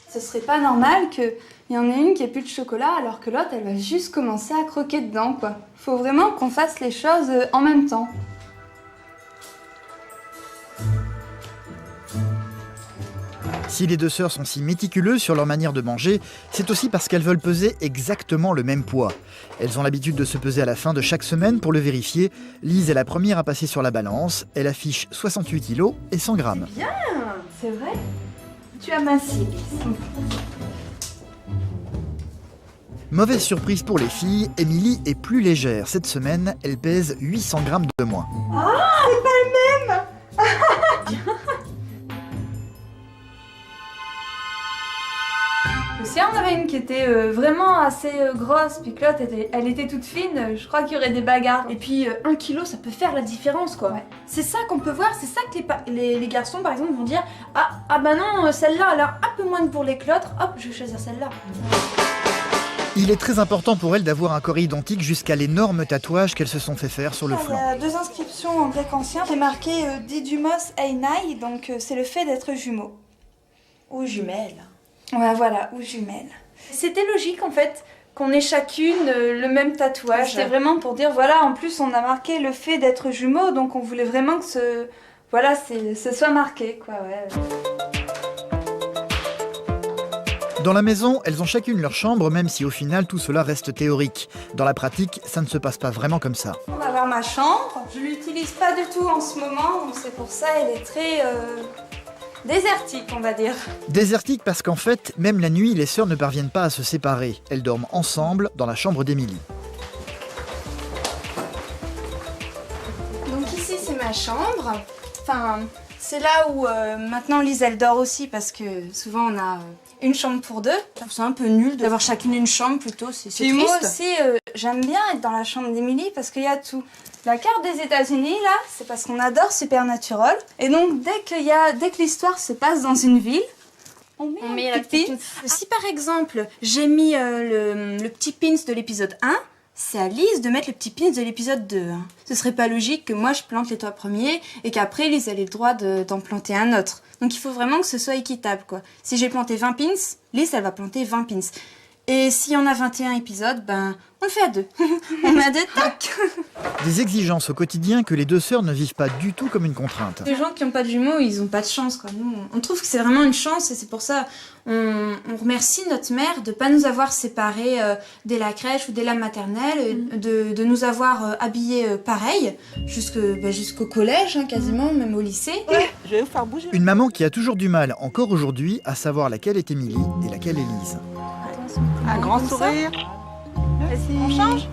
Ce serait pas normal qu'il y en ait une qui ait plus de chocolat alors que l'autre, elle va juste commencer à croquer dedans, quoi. Faut vraiment qu'on fasse les choses en même temps. Si les deux sœurs sont si méticuleuses sur leur manière de manger, c'est aussi parce qu'elles veulent peser exactement le même poids. Elles ont l'habitude de se peser à la fin de chaque semaine pour le vérifier. Lise est la première à passer sur la balance. Elle affiche 68 kg et 100 grammes. Bien, c'est vrai. Tu as minci, Lise. Mauvaise surprise pour les filles, Émilie est plus légère. Cette semaine, elle pèse 800 grammes de moins. Ah, c'est pas le même. Si on avait une qui était vraiment assez grosse, puis que l'autre, elle était toute fine, je crois qu'il y aurait des bagarres. Et puis 1 kilo, ça peut faire la différence, quoi. Ouais. C'est ça qu'on peut voir, c'est ça que les garçons, par exemple, vont dire ah bah non, celle-là, elle a un peu moins de bourrelet que l'autre, hop, je vais choisir celle-là. Il est très important pour elle d'avoir un corps identique jusqu'à l'énorme tatouage qu'elles se sont fait faire sur le flanc. Il y a 2 inscriptions en grec ancien qui est marqué Didymos Einai, donc c'est le fait d'être jumeaux. Ou jumelles. Ouais, voilà, ou jumelles. C'était logique, en fait, qu'on ait chacune le même tatouage. C'était vraiment pour dire, voilà, en plus on a marqué le fait d'être jumeaux, donc on voulait vraiment que ce soit marqué, quoi, ouais. Dans la maison, elles ont chacune leur chambre, même si au final tout cela reste théorique. Dans la pratique, ça ne se passe pas vraiment comme ça. On va voir ma chambre. Je l'utilise pas du tout en ce moment, donc c'est pour ça elle est très désertique, on va dire. Désertique parce qu'en fait, même la nuit, les sœurs ne parviennent pas à se séparer. Elles dorment ensemble dans la chambre d'Émilie. Donc ici c'est ma chambre. Enfin, c'est là où maintenant Lise elle dort aussi parce que souvent on a une chambre pour deux. C'est un peu nul d'avoir chacune une chambre, plutôt, c'est Puis triste. moi aussi, j'aime bien être dans la chambre d'Émilie parce qu'il y a tout. La carte des États-Unis, là, c'est parce qu'on adore Supernatural. Et donc, dès que l'histoire se passe dans une ville, on met la un petit pin. Si par exemple, j'ai mis le petit pins de l'épisode 1, c'est à Lise de mettre le petit pins de l'épisode 2. Hein. Ce serait pas logique que moi je plante les 3 premiers et qu'après Lise elle ait le droit d'en planter un autre. Donc il faut vraiment que ce soit équitable, quoi. Si j'ai planté 20 pins, Lise elle va planter 20 pins. Et s'il y en a 21 épisodes, ben on le fait à 2. On met à 2, tac. Des exigences au quotidien que les deux sœurs ne vivent pas du tout comme une contrainte. Les gens qui n'ont pas de jumeaux, ils n'ont pas de chance, quoi. Nous, on trouve que c'est vraiment une chance et c'est pour ça on remercie notre mère de ne pas nous avoir séparés dès la crèche ou dès la maternelle, de nous avoir habillés pareil jusqu'au collège, hein, quasiment, même au lycée. Ouais, je vais vous faire bouger. Une maman qui a toujours du mal, encore aujourd'hui, à savoir laquelle est Émilie et laquelle est Lise. Un grand sourire. On change ?